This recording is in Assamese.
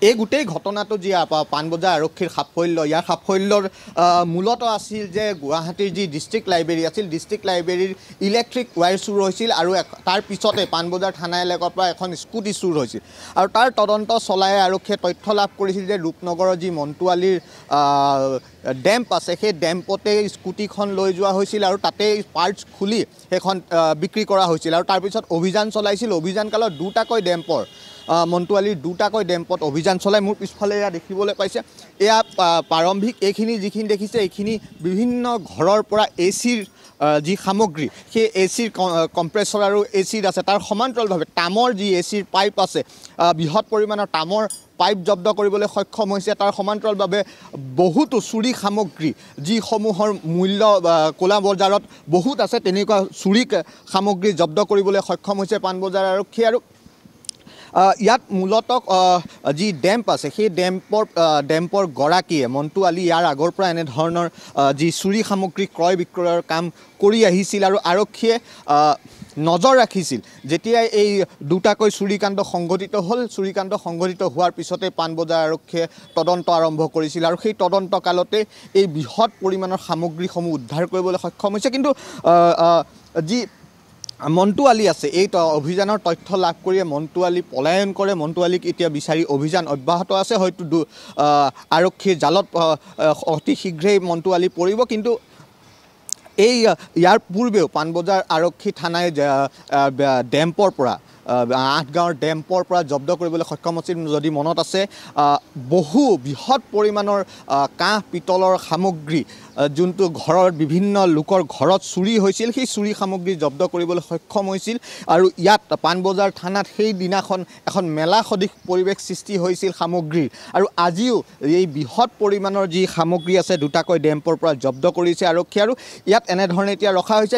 এই গোটেই ঘটনাটো যি পাণবজাৰ আৰক্ষীৰ সাফল্য ইয়াৰ সাফল্যৰ মূলত আছিল যে গুৱাহাটীৰ যি ডিষ্ট্ৰিক্ট লাইব্ৰেৰী আছিল ডিষ্ট্ৰিক্ট লাইব্ৰেৰীৰ ইলেক্ট্ৰিক ৱায়াৰ চুৰ হৈছিল আৰু তাৰ পিছতে পাণবজাৰ থানা এলেকাৰ পৰা এখন স্কুটি চুৰ হৈছিল আৰু তাৰ তদন্ত চলাই আৰক্ষীয়ে তথ্য লাভ কৰিছিল যে ৰূপনগৰৰ যি মন্টুৱালীৰ ডেম্প আছে সেই ডেম্পতে স্কুটিখন লৈ যোৱা হৈছিল আৰু তাতে পাৰ্টছ খুলি সেইখন বিক্ৰী কৰা হৈছিল আৰু তাৰপিছত অভিযান চলাইছিল অভিযানকালত দুটাকৈ ডেম্পৰ মন্টুৱালীৰ দুটাকৈ ডেম্পত অভিযান চলাই মোৰ পিছফালে এয়া দেখিবলৈ পাইছে এয়া প্ৰাৰম্ভিক এইখিনি যিখিনি দেখিছে এইখিনি বিভিন্ন ঘৰৰ পৰা এচিৰ যি সামগ্ৰী সেই এচিৰ কম্প্ৰেছৰ আৰু এচিড আছে তাৰ সমান্তৰালভাৱে তামৰ যি এচিৰ পাইপ আছে বৃহৎ পৰিমাণৰ তামৰ পাইপ জব্দ কৰিবলৈ সক্ষম হৈছে তাৰ সমান্তৰালভাৱে বহুতো চুৰি সামগ্ৰী যিসমূহৰ মূল্য ক'লা বজাৰত বহুত আছে তেনেকুৱা চুৰি সামগ্ৰী জব্দ কৰিবলৈ সক্ষম হৈছে পাণবজাৰ আৰক্ষী আৰু ইয়াত মূলত যি ডেম্প আছে সেই ডেম্পৰ গৰাকীয়ে মন্টুৱালী ইয়াৰ আগৰ পৰা এনেধৰণৰ যি চুৰি সামগ্ৰী ক্ৰয় বিক্ৰয়ৰ কাম কৰি আহিছিল আৰু আৰক্ষীয়ে নজৰ ৰাখিছিল যেতিয়াই এই দুটাকৈ চুৰিকাণ্ড সংঘটিত হ'ল চুৰিকাণ্ড সংঘটিত হোৱাৰ পিছতে পাণবজাৰ আৰক্ষীয়ে তদন্ত আৰম্ভ কৰিছিল আৰু সেই তদন্ত কালতে এই বৃহৎ পৰিমাণৰ সামগ্ৰীসমূহ উদ্ধাৰ কৰিবলৈ সক্ষম হৈছে কিন্তু যি মন্টুৱালী আছে এই অভিযানৰ তথ্য লাভ কৰিয়ে মন্টুৱালী পলায়ন কৰে মন্টুৱালীক এতিয়া বিচাৰি অভিযান অব্যাহত আছে হয়তো আৰক্ষীৰ জালত অতি শীঘ্ৰেই মন্টুৱালী পৰিব কিন্তু ইয়াৰ পূৰ্বেও পাণবজাৰ আৰক্ষী থানাই ডেম্পৰ পৰা 8 গাঁৱৰ ডেম্পৰ পৰা জব্দ কৰিবলৈ সক্ষম হৈছিল যদি মনত আছে বহু বৃহৎ পৰিমাণৰ কাঁহ পিতলৰ সামগ্ৰী যোনটো ঘৰৰ বিভিন্ন লোকৰ ঘৰত চুৰি হৈছিল সেই চুৰি সামগ্ৰী জব্দ কৰিবলৈ সক্ষম হৈছিল আৰু ইয়াত পাণবজাৰ থানাত সেই দিনাখন এখন মেলা সদৃশ পৰিৱেশ সৃষ্টি হৈছিল সামগ্ৰীৰ আৰু আজিও এই বৃহৎ পৰিমাণৰ যি সামগ্ৰী আছে দুটাকৈ ডেম্পৰ পৰা জব্দ কৰিছে আৰক্ষী আৰু ইয়াত এনেধৰণে এতিয়া ৰখা হৈছে